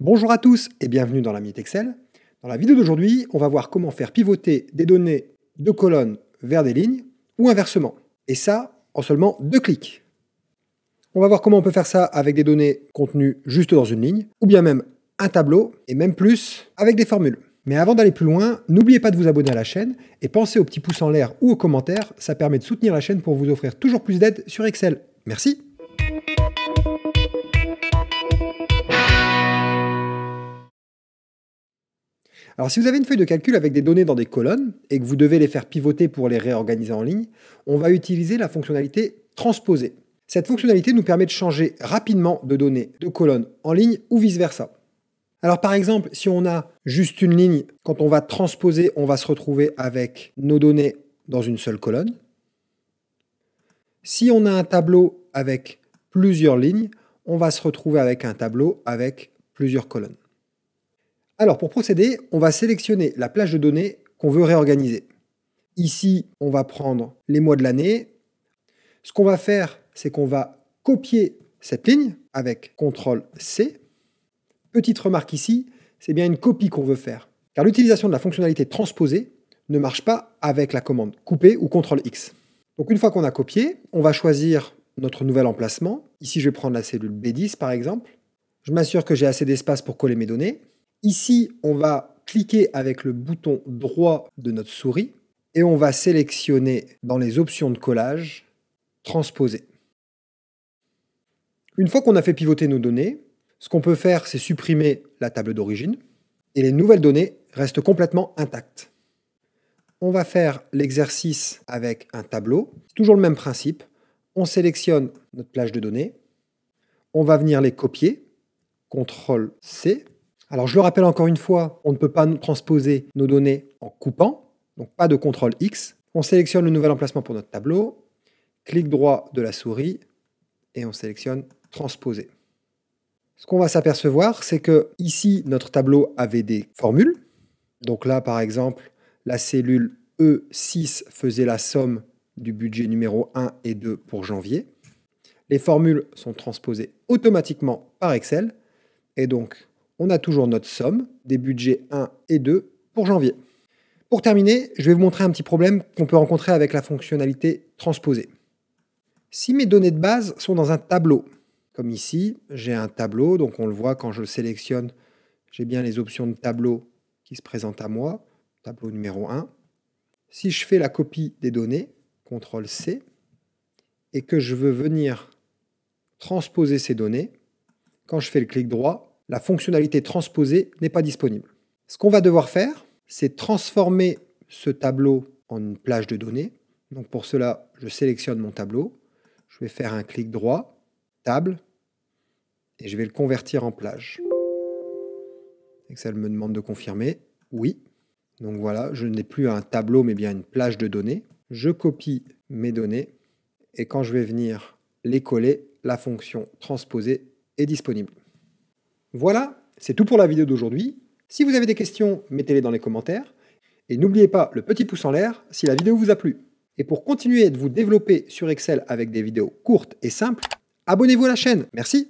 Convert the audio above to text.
Bonjour à tous et bienvenue dans la Minute Excel. Dans la vidéo d'aujourd'hui, on va voir comment faire pivoter des données de colonnes vers des lignes ou inversement. Et ça, en seulement 2 clics. On va voir comment on peut faire ça avec des données contenues juste dans une ligne, ou bien même un tableau, et même plus avec des formules. Mais avant d'aller plus loin, n'oubliez pas de vous abonner à la chaîne et pensez au petit pouce en l'air ou aux commentaires, ça permet de soutenir la chaîne pour vous offrir toujours plus d'aide sur Excel. Merci. Alors si vous avez une feuille de calcul avec des données dans des colonnes et que vous devez les faire pivoter pour les réorganiser en ligne, on va utiliser la fonctionnalité transposer. Cette fonctionnalité nous permet de changer rapidement de données de colonnes en ligne ou vice-versa. Alors par exemple, si on a juste une ligne, quand on va transposer, on va se retrouver avec nos données dans une seule colonne. Si on a un tableau avec plusieurs lignes, on va se retrouver avec un tableau avec plusieurs colonnes. Alors pour procéder, on va sélectionner la plage de données qu'on veut réorganiser. Ici, on va prendre les mois de l'année. Ce qu'on va faire, c'est qu'on va copier cette ligne avec CTRL-C. Petite remarque ici, c'est bien une copie qu'on veut faire, car l'utilisation de la fonctionnalité transposer ne marche pas avec la commande couper ou CTRL-X. Donc une fois qu'on a copié, on va choisir notre nouvel emplacement. Ici, je vais prendre la cellule B10 par exemple. Je m'assure que j'ai assez d'espace pour coller mes données. Ici, on va cliquer avec le bouton droit de notre souris et on va sélectionner dans les options de collage, transposer. Une fois qu'on a fait pivoter nos données, ce qu'on peut faire, c'est supprimer la table d'origine et les nouvelles données restent complètement intactes. On va faire l'exercice avec un tableau. C'est toujours le même principe. On sélectionne notre plage de données. On va venir les copier. CTRL-C. Alors je le rappelle encore une fois, on ne peut pas transposer nos données en coupant, donc pas de CTRL-X. On sélectionne le nouvel emplacement pour notre tableau, clic droit de la souris et on sélectionne transposer. Ce qu'on va s'apercevoir, c'est que ici notre tableau avait des formules. Donc là par exemple, la cellule E6 faisait la somme du budget numéro 1 et 2 pour janvier. Les formules sont transposées automatiquement par Excel et donc on a toujours notre somme des budgets 1 et 2 pour janvier. Pour terminer, je vais vous montrer un petit problème qu'on peut rencontrer avec la fonctionnalité transposer. Si mes données de base sont dans un tableau, comme ici, j'ai un tableau, donc on le voit quand je le sélectionne, j'ai bien les options de tableau qui se présentent à moi, tableau numéro 1. Si je fais la copie des données, CTRL-C, et que je veux venir transposer ces données, quand je fais le clic droit, la fonctionnalité transposer n'est pas disponible. Ce qu'on va devoir faire, c'est transformer ce tableau en une plage de données. Donc pour cela, je sélectionne mon tableau, je vais faire un clic droit, table, et je vais le convertir en plage. Excel me demande de confirmer, oui. Donc voilà, je n'ai plus un tableau mais bien une plage de données. Je copie mes données et quand je vais venir les coller, la fonction transposer est disponible. Voilà, c'est tout pour la vidéo d'aujourd'hui. Si vous avez des questions, mettez-les dans les commentaires. Et n'oubliez pas le petit pouce en l'air si la vidéo vous a plu. Et pour continuer de vous développer sur Excel avec des vidéos courtes et simples, abonnez-vous à la chaîne. Merci.